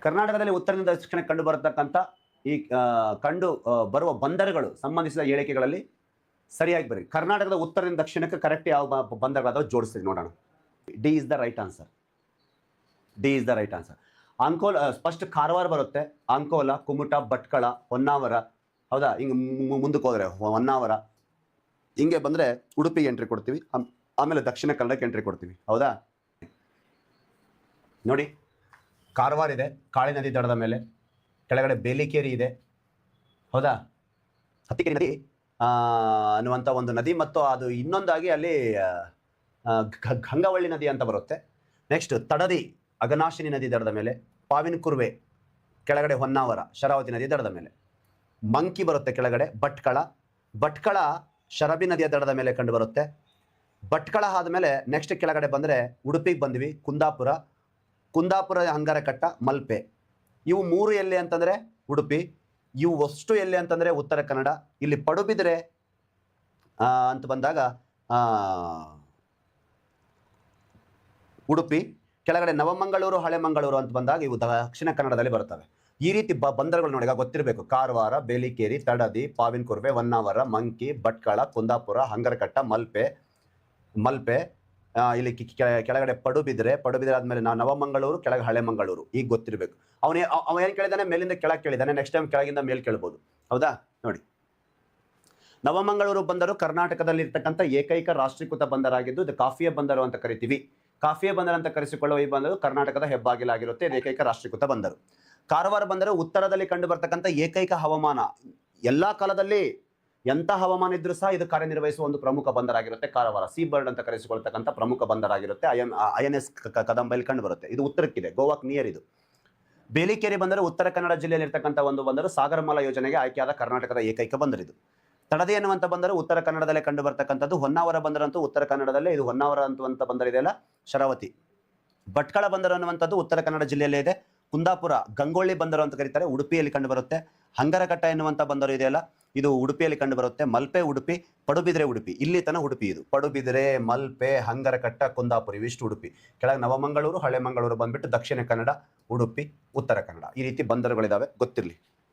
ಕರ್ನಾಟಕದಲ್ಲಿ ಉತ್ತರದಿಂದ ದಕ್ಷಿಣಕ್ಕೆ ಕಂಡು ಬರತಕ್ಕಂಥ ಈ ಬರುವ ಬಂದರುಗಳು ಸಂಬಂಧಿಸಿದ ಹೇಳಿಕೆಗಳಲ್ಲಿ ಸರಿಯಾಗಿ ಬರಿ. ಕರ್ನಾಟಕದ ಉತ್ತರದಿಂದ ದಕ್ಷಿಣಕ್ಕೆ ಕರೆಕ್ಟ್ ಯಾವ ಬಂದರುಗಳಾದವು ಜೋಡಿಸ್ತೀವಿ ನೋಡೋಣ. D is the right answer. D is the right answer. First Karwar ಬರುತ್ತೆ, ಅಂಕೋಲ, ಕುಮಟಾ, ಭಟ್ಕಳ, ಹೊನ್ನಾವರ. ಹೌದಾ? ಹಿಂಗೆ ಮುಂದಕ್ಕೆ ಹೋದರೆ ಹೊನ್ನಾವರ, ಹಿಂಗೆ ಬಂದರೆ ಉಡುಪಿಗೆ ಎಂಟ್ರಿ ಕೊಡ್ತೀವಿ, ಆಮೇಲೆ ದಕ್ಷಿಣ ಕನ್ನಡಕ್ಕೆ ಎಂಟ್ರಿ ಕೊಡ್ತೀವಿ. ಹೌದಾ? ನೋಡಿ, ಕಾರವಾರ ಇದೆ ಕಾಳಿ ನದಿ ದಡದ ಮೇಲೆ, ಕೆಳಗಡೆ ಬೇಲಿಕೇರಿ ಇದೆ. ಹೌದಾ? ಹತ್ತಿಕೇರಿ ನದಿ ಅನ್ನುವಂಥ ಒಂದು ನದಿ, ಮತ್ತು ಅದು ಇನ್ನೊಂದಾಗಿ ಅಲ್ಲಿ ಗಂಗಾವಳ್ಳಿ ನದಿ ಅಂತ ಬರುತ್ತೆ. ನೆಕ್ಸ್ಟ್ ತಡದಿ ಅಘನಾಶಿನಿ ನದಿ ದಡದ ಮೇಲೆ, ಪಾವಿನ ಕುರ್ವೆ ಕೆಳಗಡೆ ಹೊನ್ನಾವರ ಶರಾವತಿ ನದಿ ದಡದ ಮೇಲೆ, ಮಂಕಿ ಬರುತ್ತೆ ಕೆಳಗಡೆ ಭಟ್ಕಳ ಶರಬಿ ನದಿಯ ದಡದ ಮೇಲೆ ಕಂಡು ಬರುತ್ತೆ. ಭಟ್ಕಳ ಆದಮೇಲೆ ನೆಕ್ಸ್ಟ್ ಕೆಳಗಡೆ ಬಂದರೆ ಉಡುಪಿಗೆ ಬಂದ್ವಿ, ಕುಂದಾಪುರ ಹಂಗರಕಟ್ಟ, ಮಲ್ಪೆ. ಇವು ಮೂರು ಎಲ್ಲಿ ಅಂತಂದರೆ ಉಡುಪಿ, ಇವು ಅಷ್ಟು ಎಲ್ಲಿ ಅಂತಂದರೆ ಉತ್ತರ ಕನ್ನಡ. ಇಲ್ಲಿ ಪಡುಬಿದ್ರೆ ಅಂತ ಬಂದಾಗ ಉಡುಪಿ, ಕೆಳಗಡೆ ನವಮಂಗಳೂರು, ಹಳೆ ಮಂಗಳೂರು ಅಂತ ಬಂದಾಗ ಇವು ದಕ್ಷಿಣ ಕನ್ನಡದಲ್ಲಿ ಬರ್ತವೆ. ಈ ರೀತಿ ಬಂದರುಗಳು ನೋಡಿ ಗೊತ್ತಿರಬೇಕು. ಕಾರವಾರ, ಬೇಲಿಕೇರಿ, ತಡದಿ, ಪಾವಿನ ಕುರ್ವೆ, ಹೊನ್ನಾವರ, ಮಂಕಿ, ಭಟ್ಕಳ, ಕುಂದಾಪುರ, ಹಂಗರಕಟ್ಟ, ಮಲ್ಪೆ. ಇಲ್ಲಿ ಕೆಳಗಡೆ ಪಡುಬಿದ್ರೆ ಆದಮೇಲೆ ನವಮಂಗಳೂರು, ಕೆಳಗೆ ಹಳೆ ಮಂಗಳೂರು. ಈಗ ಗೊತ್ತಿರಬೇಕು. ಅವ ಏನು ಕೇಳಿದಾನೆ? ಮೇಲಿಂದ ಕೆಳಗೆ ಕೇಳಿದಾನೆ. ನೆಕ್ಸ್ಟ್ ಟೈಮ್ ಕೆಳಗಿಂದ ಮೇಲೆ ಕೇಳ್ಬೋದು. ಹೌದಾ? ನೋಡಿ, ನವಮಂಗಳೂರು ಬಂದರು ಕರ್ನಾಟಕದಲ್ಲಿ ಇರ್ತಕ್ಕಂಥ ಏಕೈಕ ರಾಷ್ಟ್ರೀಕೃತ ಬಂದರಾಗಿದ್ದು ಇದು ಕಾಫಿಯ ಬಂದರು ಅಂತ ಕರಿತೀವಿ. ಕಾಫಿಯ ಬಂದರು ಅಂತ ಕರೆಸಿಕೊಳ್ಳುವ ಈ ಬಂದರು ಕರ್ನಾಟಕದ ಹೆಬ್ಬಾಗಿಲಾಗಿರುತ್ತೆ. ಇದು ಏಕೈಕ ರಾಷ್ಟ್ರೀಕೃತ ಬಂದರು. ಕಾರವಾರ ಬಂದರು ಉತ್ತರದಲ್ಲಿ ಕಂಡು ಬರ್ತಕ್ಕಂಥ ಏಕೈಕ ಹವಾಮಾನ. ಎಲ್ಲ ಕಾಲದಲ್ಲಿ ಎಂಥ ಹವಾಮಾನ ಇದ್ರೂ ಸಹ ಇದು ಕಾರ್ಯನಿರ್ವಹಿಸುವ ಒಂದು ಪ್ರಮುಖ ಬಂದರಾಗಿರುತ್ತೆ. ಕಾರವಾರ ಸೀ ಬರ್ಡ್ ಅಂತ ಕರೆಸಿಕೊಳ್ತಕ್ಕಂಥ ಪ್ರಮುಖ ಬಂದರಾಗಿರುತ್ತೆ. INS ಕದಂಬಲ್ಲಿ ಕಂಡು ಬರುತ್ತೆ. ಇದು ಉತ್ತರಕ್ಕಿದೆ, ಗೋವಾಕ್ ನಿಯರ್ ಇದು. ಬೇಲಿಕೇರಿ ಬಂದರು ಉತ್ತರ ಕನ್ನಡ ಜಿಲ್ಲೆಯಲ್ಲಿ ಇರ್ತಕ್ಕಂಥ ಒಂದು ಬಂದರು, ಸಾಗರಮಾಲಾ ಯೋಜನೆಗೆ ಆಯ್ಕೆಯಾದ ಕರ್ನಾಟಕದ ಏಕೈಕ ಬಂದರು ಇದು. ತಡದಿ ಎನ್ನುವಂಥ ಬಂದರು ಉತ್ತರ ಕನ್ನಡದಲ್ಲೇ ಕಂಡು ಬರ್ತಕ್ಕಂಥದ್ದು. ಹೊನ್ನಾವರ ಬಂದರಂತೂ ಉತ್ತರ ಕನ್ನಡದಲ್ಲೇ, ಇದು ಹೊನ್ನಾವರ ಅಂತುವಂಥ ಬಂದರಿದೆಯಲ್ಲ ಶರಾವತಿ. ಭಟ್ಕಳ ಬಂದರು ಅನ್ನುವಂಥದ್ದು ಉತ್ತರ ಕನ್ನಡ ಜಿಲ್ಲೆಯಲ್ಲೇ ಇದೆ. ಕುಂದಾಪುರ ಗಂಗೊಳ್ಳಿ ಬಂದರು ಅಂತ ಕರೀತಾರೆ, ಉಡುಪಿಯಲ್ಲಿ ಕಂಡು ಬರುತ್ತೆ. ಹಂಗರಕಟ್ಟ ಎನ್ನುವಂಥ ಬಂದರು ಇದೆಯಲ್ಲ, ಇದು ಉಡುಪಿಯಲ್ಲಿ ಕಂಡು ಬರುತ್ತೆ. ಮಲ್ಪೆ ಉಡುಪಿ, ಪಡುಬಿದ್ರೆ ಉಡುಪಿ, ಇಲ್ಲಿ ತನಕ ಉಡುಪಿ ಇದು. ಪಡುಬಿದ್ರೆ, ಮಲ್ಪೆ, ಹಂಗರಕಟ್ಟ, ಕುಂದಾಪುರ ಇವಿಷ್ಟು ಉಡುಪಿ. ಕೆಳಗೆ ನವಮಂಗಳೂರು, ಹಳೆ ಮಂಗಳೂರು ಬಂದ್ಬಿಟ್ಟು ದಕ್ಷಿಣ ಕನ್ನಡ, ಉಡುಪಿ, ಉತ್ತರ ಕನ್ನಡ. ಈ ರೀತಿ ಬಂದರುಗಳಿದಾವೆ, ಗೊತ್ತಿರಲಿ.